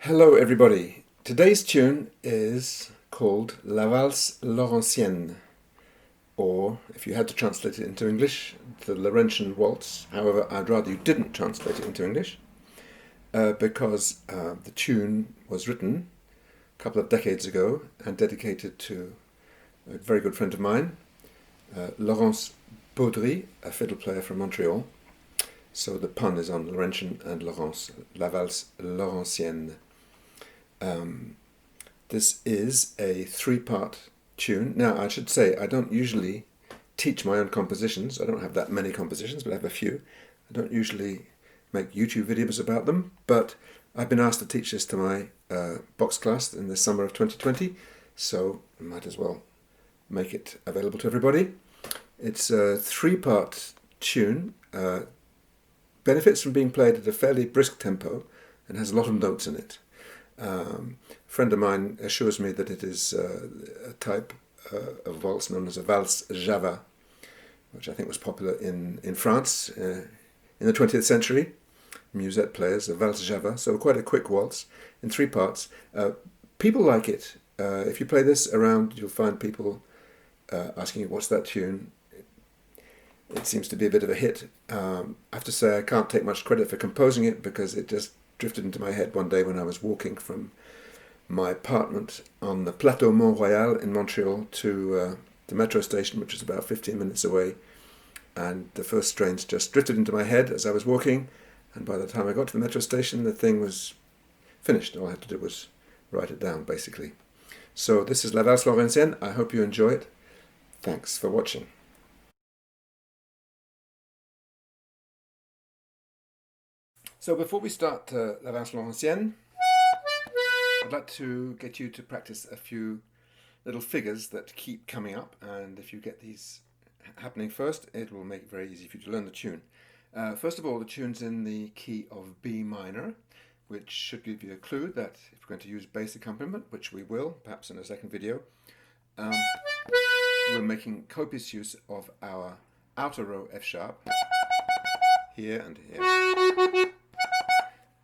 Hello everybody. Today's tune is called La Valse Laurencienne, or if you had to translate it into English, the Laurentian Waltz. However, I'd rather you didn't translate it into English because the tune was written a couple of decades ago and dedicated to a very good friend of mine, Laurence Baudry, a fiddle player from Montreal. So the pun is on Laurentian and Laurence, La Valse Laurencienne. This is a three-part tune. Now, I should say, I don't usually teach my own compositions. I don't have that many compositions, but I have a few. I don't usually make YouTube videos about them, but I've been asked to teach this to my box class in the summer of 2020, so I might as well make it available to everybody. It's a three-part tune, benefits from being played at a fairly brisk tempo, and has a lot of notes in it. A friend of mine assures me that it is a type of waltz known as a valse java, which I think was popular in France in the 20th century. Musette players, a valse java, so quite a quick waltz in three parts. People like it. If you play this around, you'll find people asking you, what's that tune? It seems to be a bit of a hit. I have to say I can't take much credit for composing it because it just drifted into my head one day when I was walking from my apartment on the Plateau Mont-Royal in Montreal to the metro station, which is about 15 minutes away. And the first strains just drifted into my head as I was walking. And by the time I got to the metro station, the thing was finished. All I had to do was write it down, basically. So this is La Valse Laurencienne. I hope you enjoy it. Thanks for watching. So before we start La Valse Laurencienne, I'd like to get you to practice a few little figures that keep coming up, and if you get these happening first, it will make it very easy for you to learn the tune. First of all, the tune's in the key of B minor, which should give you a clue that if we're going to use bass accompaniment, which we will, perhaps in a second video, we're making copious use of our outer row F sharp, here and here,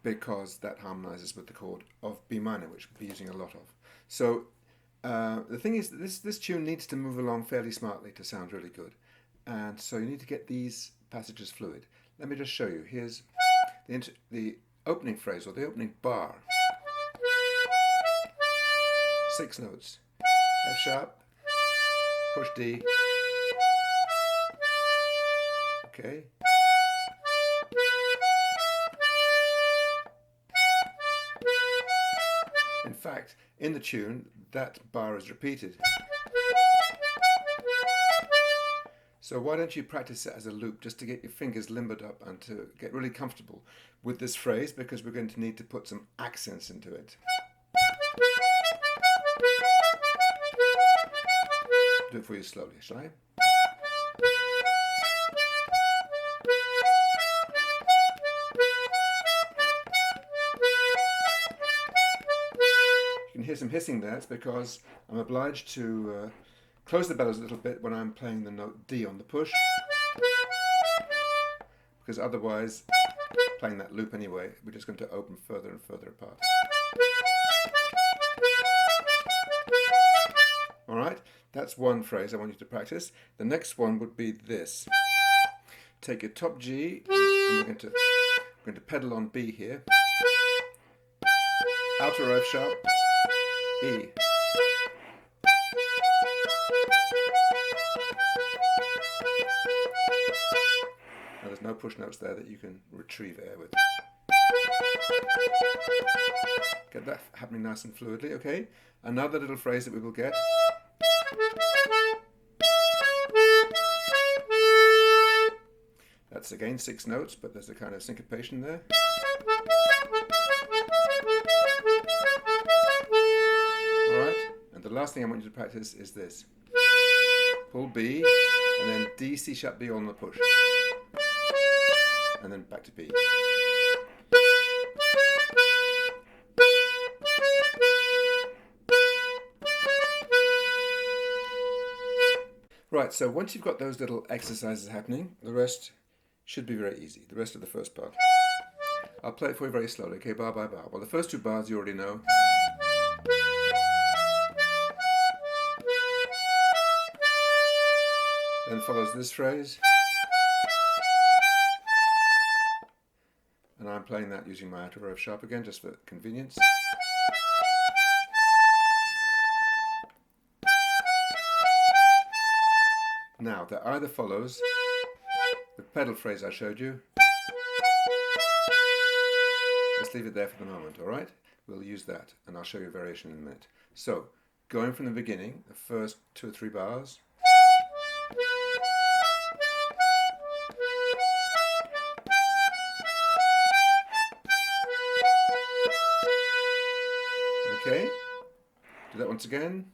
because that harmonizes with the chord of B minor, which we'll be using a lot of. So the thing is that this tune needs to move along fairly smartly to sound really good. And so you need to get these passages fluid. Let me just show you. Here's the opening phrase, or the opening bar. 6 notes. F sharp, push D. Okay. In fact, in the tune, that bar is repeated. So why don't you practice it as a loop just to get your fingers limbered up and to get really comfortable with this phrase, because we're going to need to put some accents into it. Do it for you slowly, shall I? You can hear some hissing there. It's because I'm obliged to close the bellows a little bit when I'm playing the note D on the push, because otherwise, playing that loop anyway, we're just going to open further and further apart. Alright, that's one phrase I want you to practice. The next one would be this. Take your top G, and we're going to pedal on B here. Outer F sharp, E. Now there's no push notes there that you can retrieve air with. Get that happening nice and fluidly, okay? Another little phrase that we will get. That's again 6 notes, but there's a kind of syncopation there. Alright, and the last thing I want you to practice is this. Pull B, and then D, C sharp, B on the push. And then back to B. Right, so once you've got those little exercises happening, the rest should be very easy, the rest of the first part. I'll play it for you very slowly, okay, bar by bar. Well, the first two bars you already know. Then follows this phrase. And I'm playing that using my outer row of sharp again, just for convenience. Now, that either follows the pedal phrase I showed you. Let's leave it there for the moment, alright? We'll use that, and I'll show you a variation in a minute. So, going from the beginning, the first 2 or 3 bars. Okay, do that once again.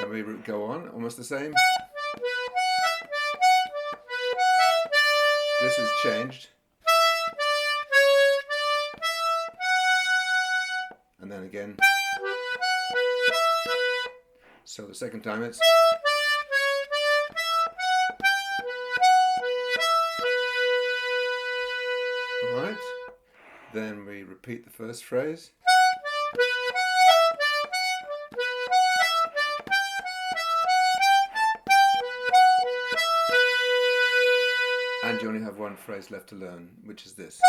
And we go on, almost the same. This has changed. And then again. So the second time it's. Alright. Then we repeat the first phrase. And you only have one phrase left to learn, which is this.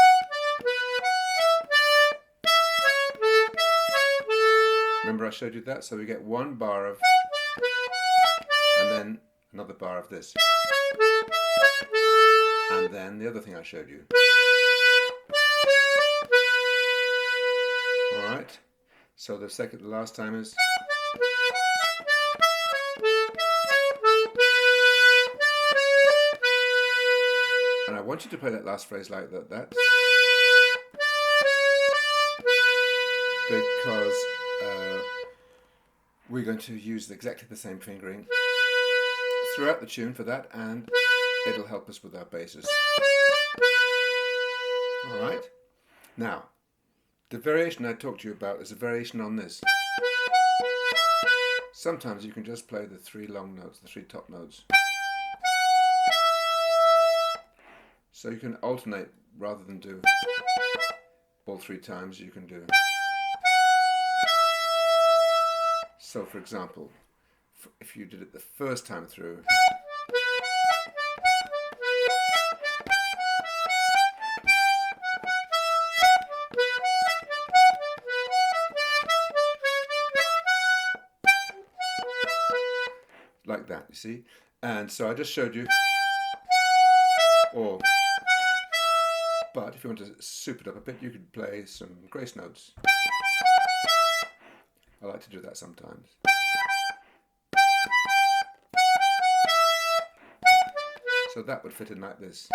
Remember I showed you that? So we get one bar of, and then another bar of this. And then the other thing I showed you. Alright, so the last time is. And I want you to play that last phrase like that. Because we're going to use exactly the same fingering throughout the tune for that, and it'll help us with our basses. Alright, now the variation I talked to you about is a variation on this. Sometimes you can just play the 3 long notes, the 3 top notes. So you can alternate rather than do all 3 times, you can do. So for example, if you did it the first time through, like that, you see? And so I just showed you, or, but if you want to soup it up a bit, you could play some grace notes. I like to do that sometimes. So that would fit in like this.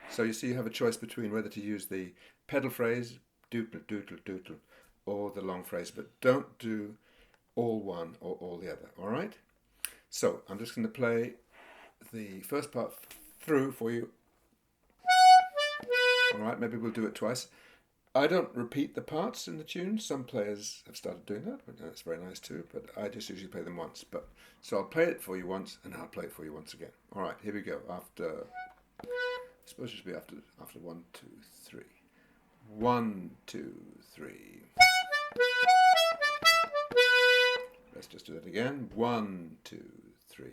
So you see you have a choice between whether to use the pedal phrase, doodle doodle doodle, or the long phrase, but don't do all one or all the other, alright? So I'm just going to play the first part through for you. Alright, maybe we'll do it twice. I don't repeat the parts in the tune. Some players have started doing that, but that's very nice too, but I just usually play them once. So I'll play it for you once, and I'll play it for you once again. Alright, here we go. After, I suppose it should be after 1, 2, 3. 1, 2, 3. Let's just do that again. 1, 2, 3.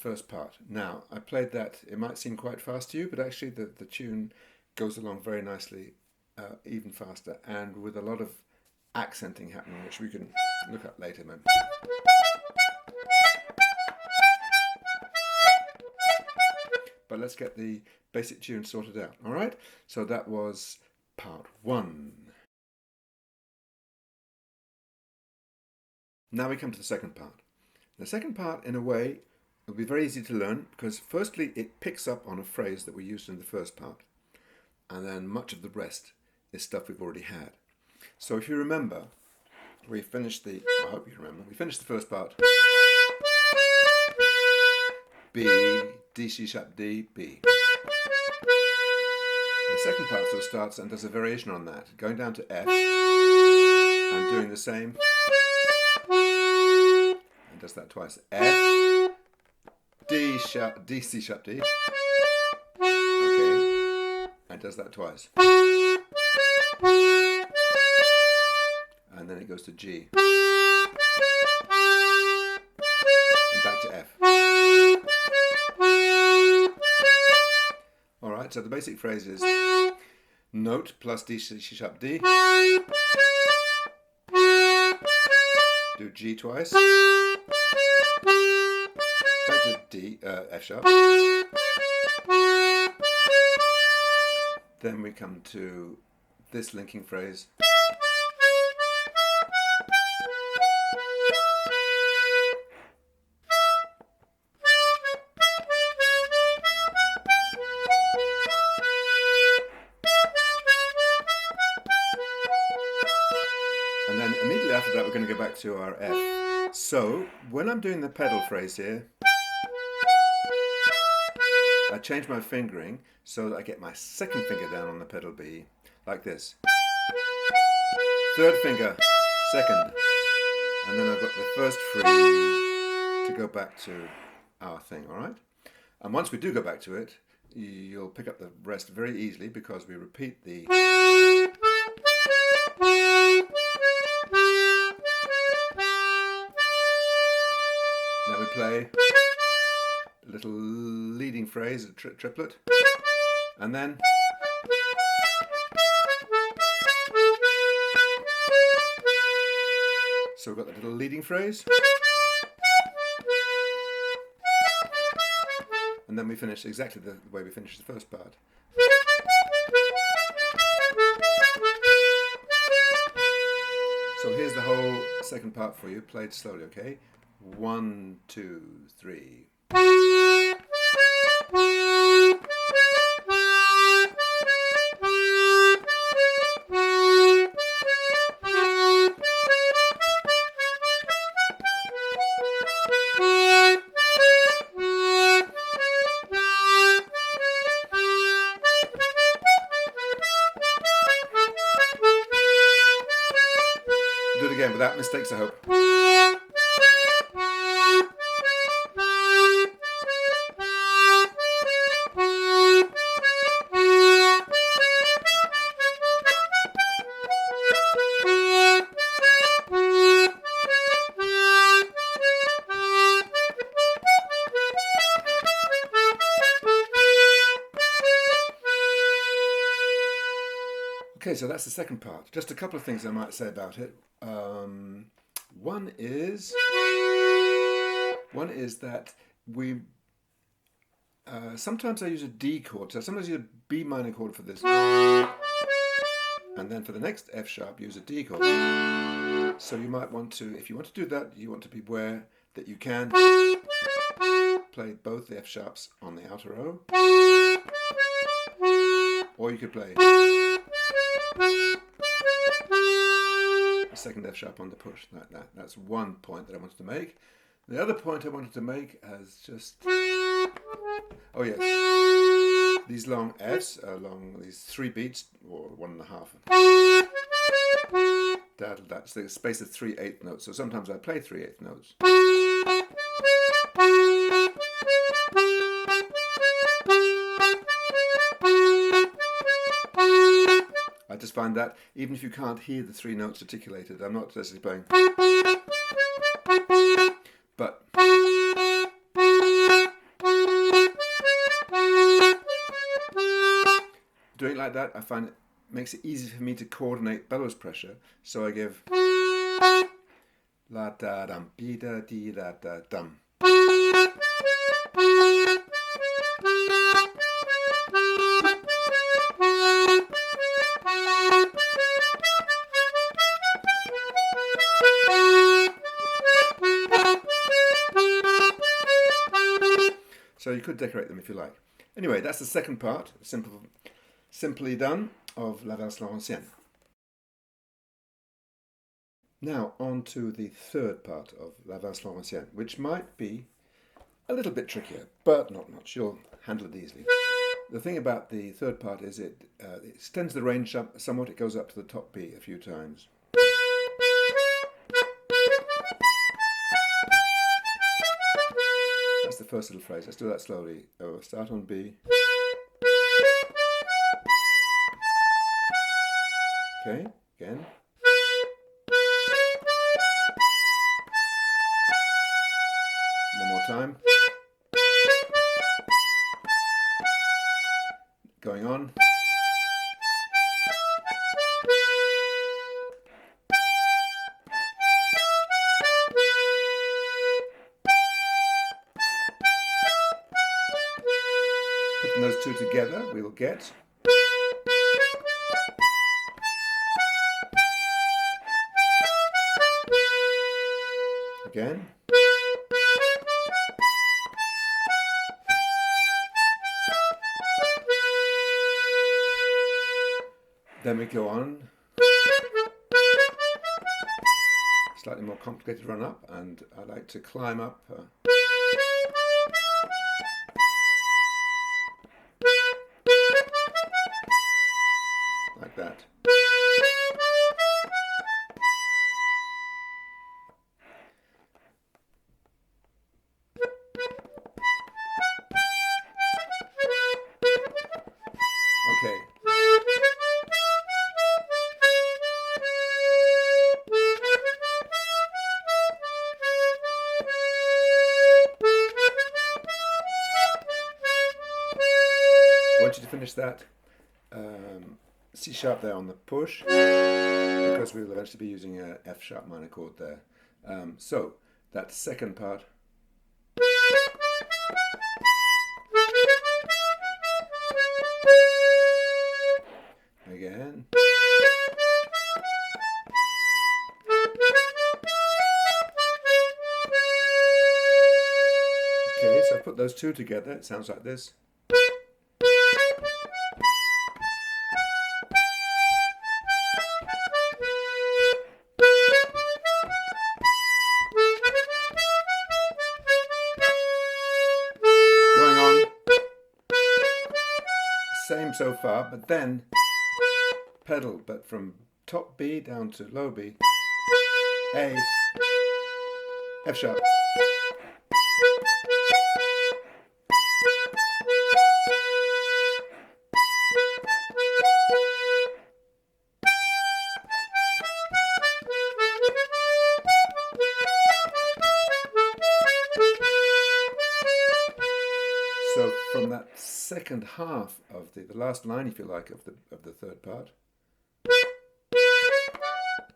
first part. Now, I played that, it might seem quite fast to you, but actually the tune goes along very nicely, even faster, and with a lot of accenting happening, which we can look at later, maybe. But let's get the basic tune sorted out, all right? So that was part 1. Now we come to the second part. The second part, in a way, will be very easy to learn because firstly it picks up on a phrase that we used in the first part, and then much of the rest is stuff we've already had. So if you remember, we finished the first part. B, D, C sharp, D, B. The second part sort of starts and does a variation on that, going down to F and doing the same, and does that twice. F, D sharp, D, C sharp, D. Okay, and does that twice. And then it goes to G. And back to F. Alright, so the basic phrase is note plus D, C sharp, D. Do G twice. Back to D, F sharp. Then we come to this linking phrase. And then immediately after that we're going to go back to our F. So when I'm doing the pedal phrase here, I change my fingering so that I get my second finger down on the pedal B, like this. Third finger, second. And then I've got the first free to go back to our thing, alright? And once we do go back to it, you'll pick up the rest very easily because we repeat the... Now we play a little leading phrase, a triplet, and then so we've got the little leading phrase, and then we finish exactly the way we finished the first part. So here's the whole second part for you, played slowly, okay? 1, 2, 3. Do it again without mistakes, I hope. Okay, so that's the second part. Just a couple of things I might say about it. One is that we sometimes I use a D chord. So sometimes I use a B minor chord for this, and then for the next F sharp, use a D chord. So you might want to, if you want to do that, you want to be aware that you can play both the F sharps on the outer O, or you could play a second F sharp on the push, like that. That's one point that I wanted to make. The other point I wanted to make is just, oh yes, these long Fs, these 3 beats, or 1.5. That's the space of 3/8 notes. So sometimes I play 3/8 notes. I just find that even if you can't hear the 3 notes articulated, I'm not necessarily playing, but like that, I find it makes it easy for me to coordinate bellows pressure. So I give la da dum, bi da di da da dum. So you could decorate them if you like. Anyway, that's the second part, simply done, of La Valse Laurencienne. Now on to the third part of La Valse Laurencienne, which might be a little bit trickier, but not much. You'll handle it easily. The thing about the third part is it extends the range somewhat. It goes up to the top B a few times. That's the first little phrase. Let's do that slowly. Oh, start on B. Okay, again. One more time. Going on. Putting those two together, we will get again. Then we go on. Slightly more complicated run up, and I like to climb up. Like that. Okay. I want you to finish that C sharp there on the push, because we will eventually be using a F sharp minor chord there. So that second part. Again. Okay, so I put those two together. It sounds like this. Going on. Same so far, but then pedal, but from top B down to low B, A, F sharp. So from that second half of the last line, if you like, of the third part.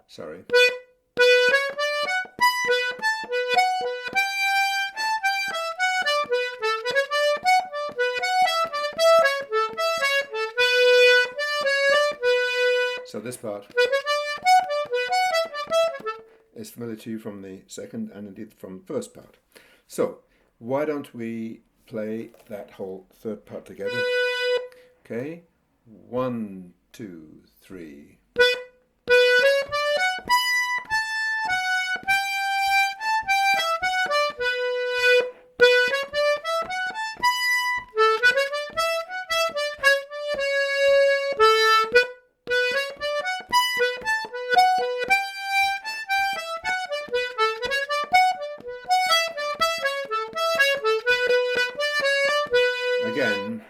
Sorry. So this part is familiar to you from the second and indeed from the first part. So why don't we play that whole third part together? Okay, 1, 2, 3. Again.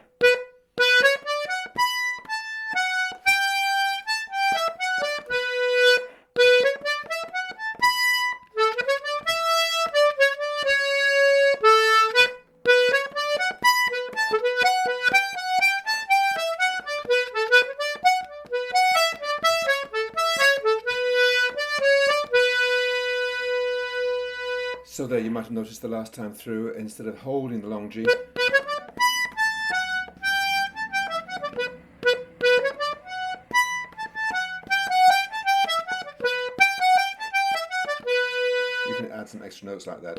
So there, you might have noticed the last time through, instead of holding the long G, you can add some extra notes like that.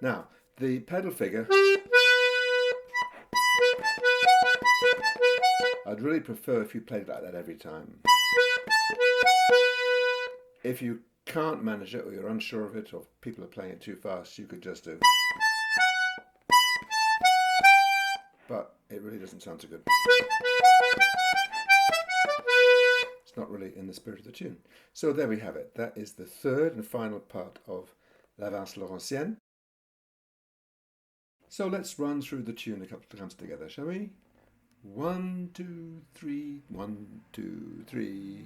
Now, the pedal figure, I'd really prefer if you played like that every time. If you can't manage it, or you're unsure of it, or people are playing it too fast, you could just do. But it really doesn't sound so good. It's not really in the spirit of the tune. So there we have it. That is the third and final part of La Valse Laurencienne. So let's run through the tune a couple of times together, shall we? 1, 2, 3, 1, 2, 3.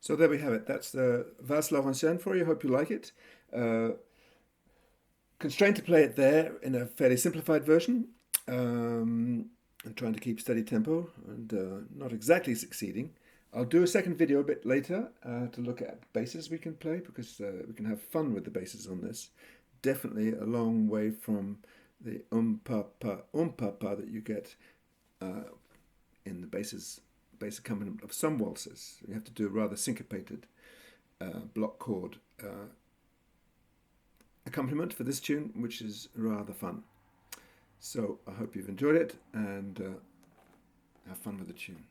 So there we have it. That's the Valse Laurencienne for you. Hope you like it. Constrained to play it there in a fairly simplified version. I'm trying to keep steady tempo and not exactly succeeding. I'll do a second video a bit later to look at basses we can play, because we can have fun with the basses on this. Definitely a long way from the pa pa that you get in the bass accompaniment of some waltzes. You have to do a rather syncopated block chord accompaniment for this tune, which is rather fun. So I hope you've enjoyed it and have fun with the tune.